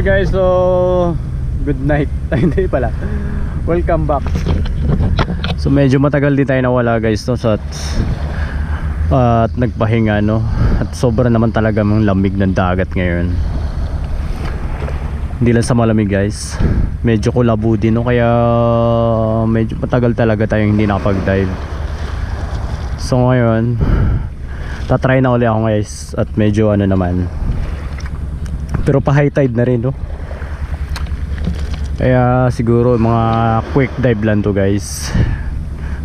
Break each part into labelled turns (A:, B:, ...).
A: Hi guys, so good night. Hindi pala. Welcome back. So medyo matagal din tayo nawala guys, no? So at nagpahinga, no? At sobra naman talaga ng lamig ng dagat ngayon. Hindi lang sa malamig guys, medyo kulabo din, no? Kaya medyo matagal talaga tayong hindi nakapag-dive. So ngayon tatry na ulit ako guys. At medyo ano naman, pero pa high tide na rin, no? Kaya siguro mga quick dive lang to guys,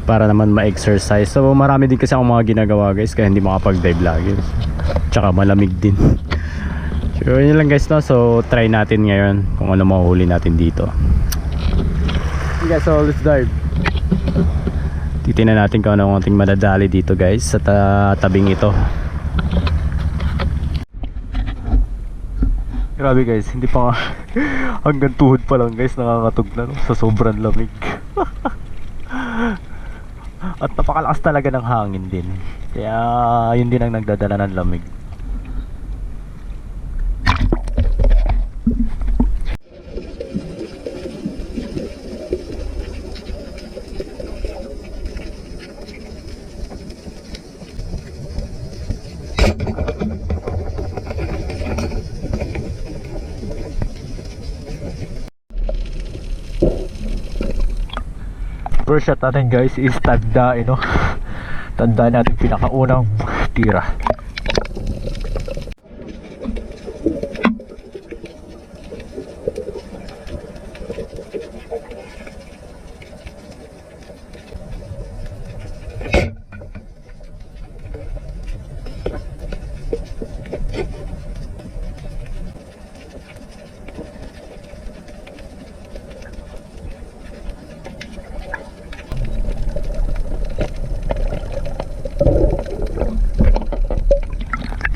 A: para naman ma-exercise. So marami din kasi akong mga ginagawa guys, kaya hindi makapag-dive lagi. Tsaka malamig din. So yun lang guys, no? So try natin ngayon kung ano mahuhuli natin dito. Okay guys, so let's dive. Titingnan natin kung ano ang ating madadali dito guys, sa tabing ito. Grabe guys, hindi pa nga hanggang tuhod pa lang guys, nakakatog na, no? Sa sobrang lamig. At napakalakas talaga ng hangin din, kaya yun din ang nagdadala ng lamig. First shot natin guys is tanda, no? Tanda natin pinakaunang tira.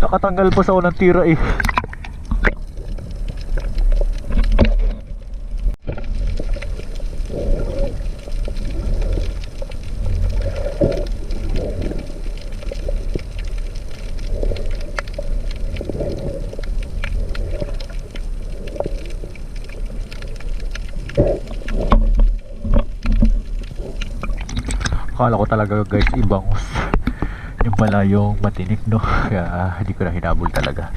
A: Nakatanggal pa sa unang tira eh. Akala ko talaga guys ibangos, yung pala yung matinik, no? Kaya hindi ko na hinabol talaga.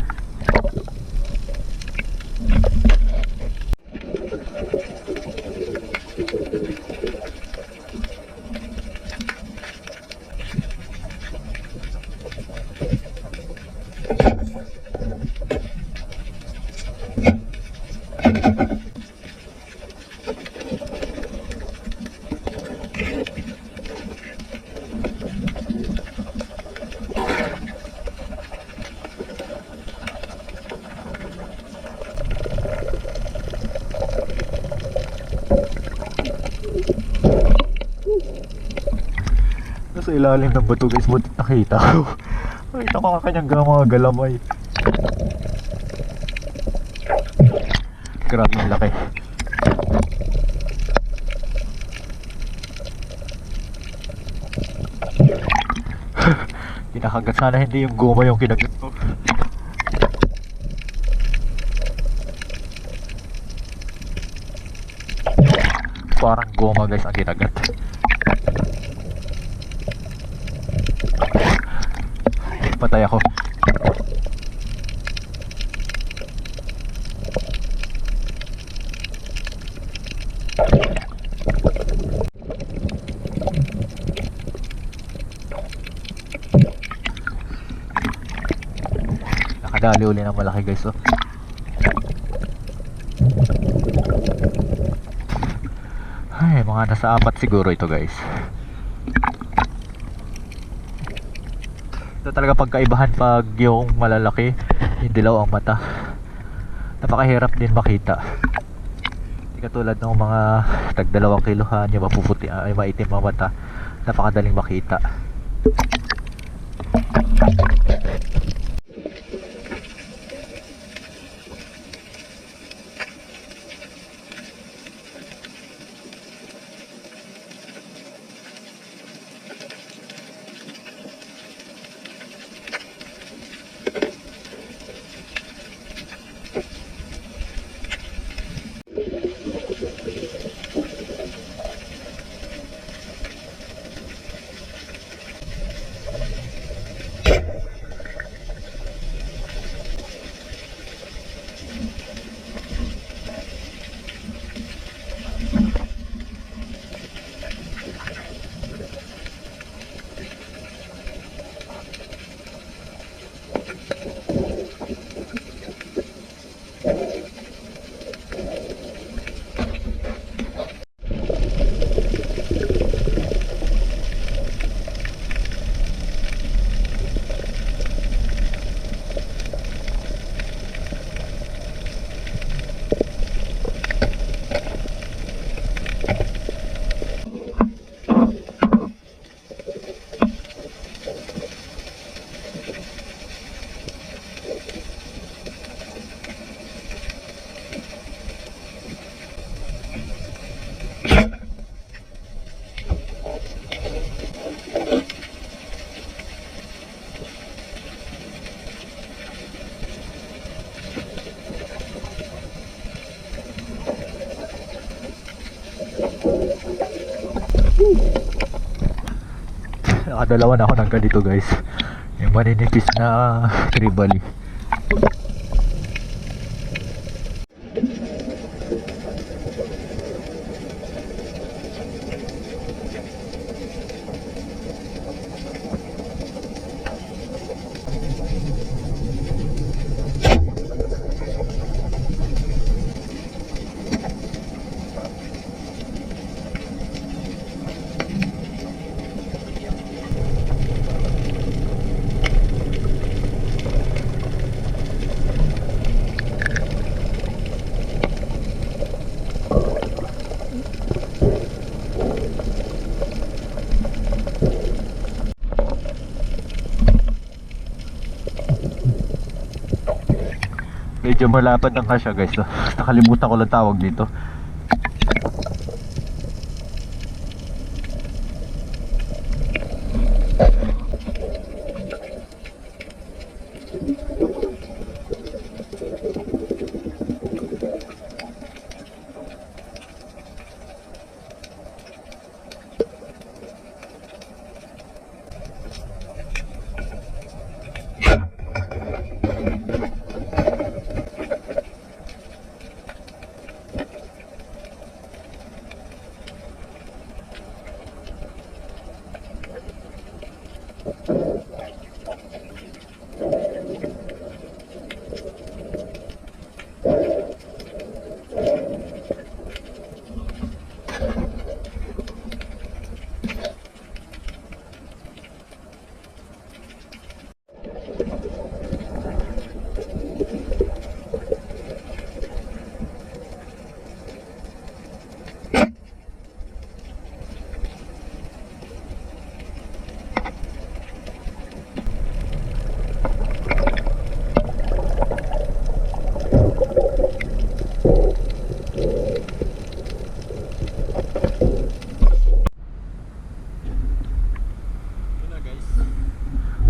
A: Sa ilalim ng bato guys, buti nakita ko. Nakita ko kanyang mga galamay. Grabe yung laki. Kinakagat, sana hindi yung goma yung kinagat ko. Parang goma guys ang kinagat. Patay ako. Nakadali uli ng malaki guys, oh. Ay, mga nasa 4 siguro ito guys. Ito talaga pagkaibahan pag yung malalaki, yung dilaw ang mata. Napakahirap din makita. Hindi katulad ng mga tag 2 kilohan, yung mapuputi ay maitim ang mata. Napakadaling makita.
B: Nakadalawa na ako ng ganito guys. Yung maninipis na tribali. Medyo malapad ang kasya guys. Nakalimutan ko lang tawag dito.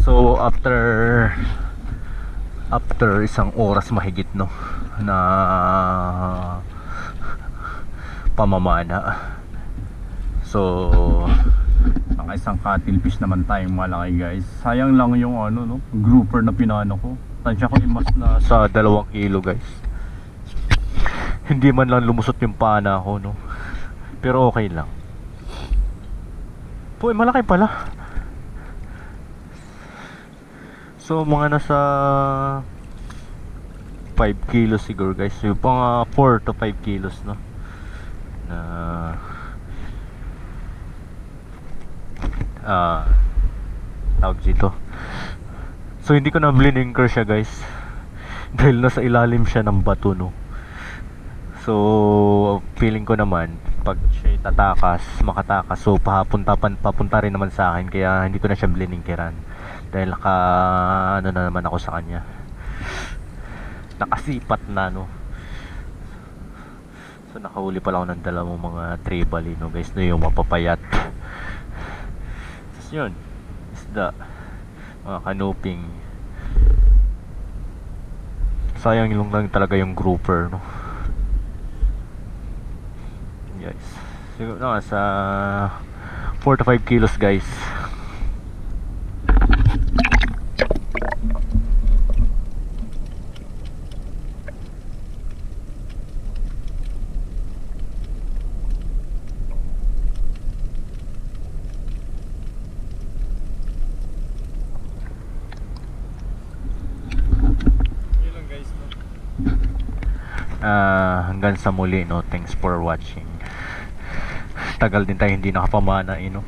B: So after isang oras mahigit no na pamamana, so naka isang cuttlefish naman tayong malaki guys. Sayang lang yung ano no, grouper na pinano ko. Tansya ko imas na sa 2 kilo guys. Hindi man lang lumusot yung pana ko no, pero okay lang. Puy, malaki pala. So mga nasa 5 kilos siguro guys. Yung pang 4 to 5 kilos no na tawag dito. So hindi ko na blininker siya guys dahil nasa ilalim siya ng bato no. So feeling ko naman pag siya makatakas, so papunta rin naman sa akin, kaya hindi ko na siya blininkeran dahil ano na naman ako sa kanya, nakasipat na no. So nakahuli pala ako ng dalawang mga tribali no guys, no, yung mapapayat. Tapos yun, isda, mga kanuping. Sayang yung lang talaga yung grouper no guys. Siguro no, sa 4 to 5 kilos guys. Hanggang sa muli no, thanks for watching. Tagal din tayo hindi nakapamana no.